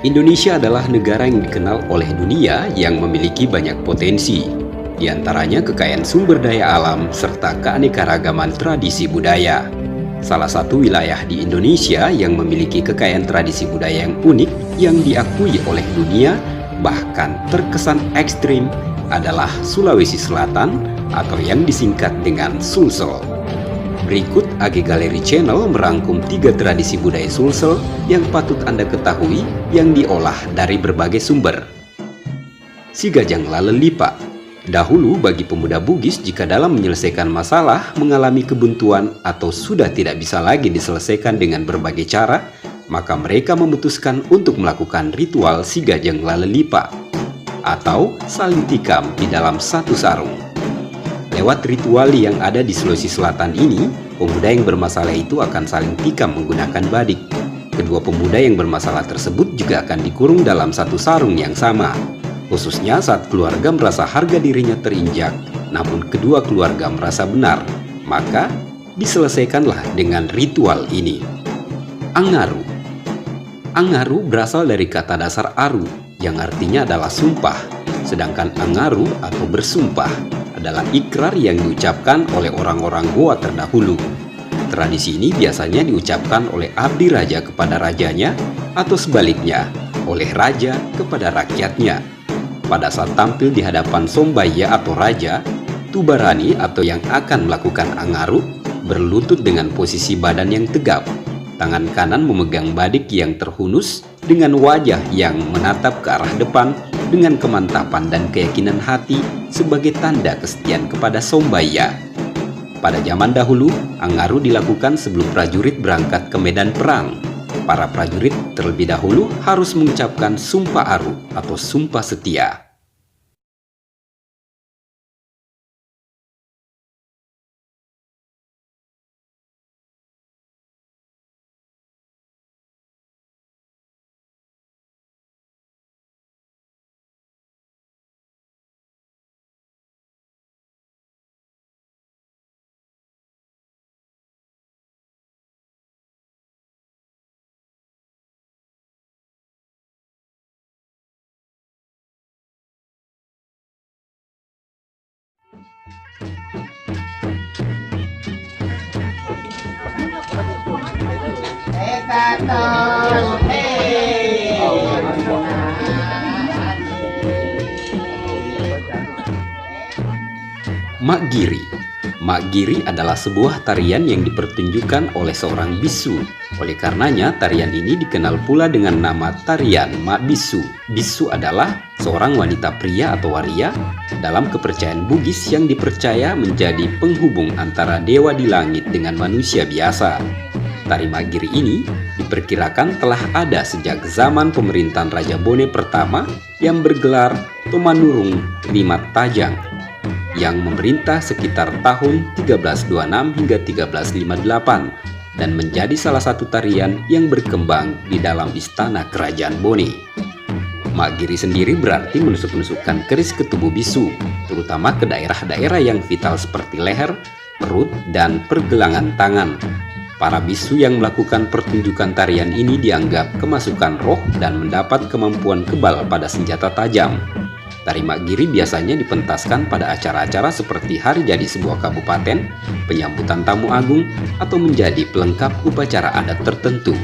Indonesia adalah negara yang dikenal oleh dunia yang memiliki banyak potensi, di antaranya kekayaan sumber daya alam serta keanekaragaman tradisi budaya. Salah satu wilayah di Indonesia yang memiliki kekayaan tradisi budaya yang unik yang diakui oleh dunia, bahkan terkesan ekstrim, adalah Sulawesi Selatan atau yang disingkat dengan Sulsel. Berikut AG Gallery Channel merangkum 3 tradisi budaya Sulsel yang patut Anda ketahui yang diolah dari berbagai sumber. Si Gajang Lalelipa. Dahulu bagi pemuda Bugis, jika dalam menyelesaikan masalah mengalami kebuntuan atau sudah tidak bisa lagi diselesaikan dengan berbagai cara, maka mereka memutuskan untuk melakukan ritual Si Gajang Lalelipa atau saling tikam di dalam satu sarung. Lewat ritual yang ada di Sulawesi Selatan ini, pemuda yang bermasalah itu akan saling tikam menggunakan badik. Kedua pemuda yang bermasalah tersebut juga akan dikurung dalam satu sarung yang sama. Khususnya saat keluarga merasa harga dirinya terinjak, namun kedua keluarga merasa benar, maka diselesaikanlah dengan ritual ini. Angaru. Angaru berasal dari kata dasar aru, yang artinya adalah sumpah, sedangkan angaru atau bersumpah adalah ikrar yang diucapkan oleh orang-orang Goa terdahulu. Tradisi ini biasanya diucapkan oleh abdi raja kepada rajanya, atau sebaliknya, oleh raja kepada rakyatnya. Pada saat tampil di hadapan Sombaya atau raja, Tubarani atau yang akan melakukan angaru berlutut dengan posisi badan yang tegap. Tangan kanan memegang badik yang terhunus dengan wajah yang menatap ke arah depan dengan kemantapan dan keyakinan hati sebagai tanda kesetiaan kepada Sombaya. Pada zaman dahulu, angaru dilakukan sebelum prajurit berangkat ke medan perang. Para prajurit terlebih dahulu harus mengucapkan sumpah aru atau sumpah setia. Mak Giri. Mak Giri adalah sebuah tarian yang dipertunjukkan oleh seorang bisu. Oleh karenanya, tarian ini dikenal pula dengan nama tarian Mak Bisu. Bisu adalah seorang wanita pria atau waria dalam kepercayaan Bugis yang dipercaya menjadi penghubung antara dewa di langit dengan manusia biasa. Tari Mak Giri ini diperkirakan telah ada sejak zaman pemerintahan Raja Bone pertama yang bergelar Tomanurung Limat Tajang, yang memerintah sekitar tahun 1326 hingga 1358 dan menjadi salah satu tarian yang berkembang di dalam istana kerajaan Bone. Mak Giri sendiri berarti menusuk-nusukkan keris ke tubuh bisu, terutama ke daerah-daerah yang vital seperti leher, perut, dan pergelangan tangan. Para bisu yang melakukan pertunjukan tarian ini dianggap kemasukan roh dan mendapat kemampuan kebal pada senjata tajam. Tari Mak Giri biasanya dipentaskan pada acara-acara seperti hari jadi sebuah kabupaten, penyambutan tamu agung, atau menjadi pelengkap upacara adat tertentu.